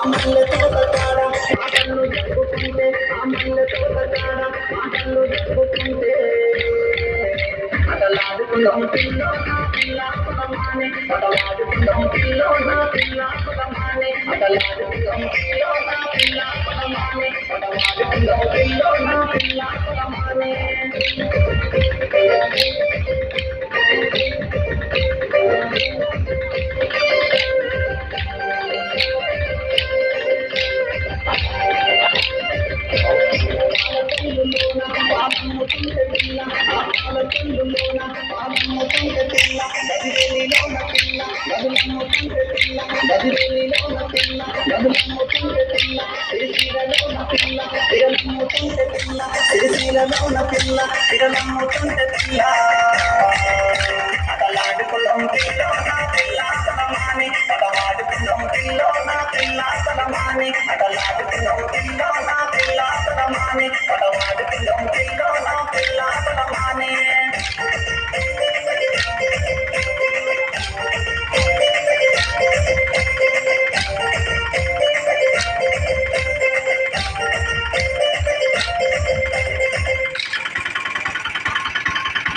అమల్ల తోటకాడ ఆటలు చెప్పుకుంటే అమల్ల తోటకాడ ఆటలు చెప్పుకుంటే అటలాడుకుందాం పిల్లో నా పిల్ల కులమానే అటలాడుకుందాం పిల్లో నా పిల్ల కులమానే అటలాడుకుందాం పిల్లో నా పిల్ల కులమానే అటలాడుకుందాం పిల్లో నా పిల్ల కులమానే పాలకుంటే పిల్ల పాలకుంటే పిల్ల గదిలోన పిల్ల గదులమ్ముకుంటే పిల్ల గదిలోన పిల్ల గదులమ్ముకుంటే పిల్ల సిరిసిరలోన పిల్ల సిరలమ్ముకుంటే పిల్ల సిరిసిరలోన పిల్ల సిరలమ్ముకుంటే పిల్ల అతలాడుకులం పిల్లో నా పిల్ల సలమాని అతలాడుకులం పిల్లో నా పిల్ల సలమాని అతలాడుకులం పిల్లో నా పిల్ల సలమాని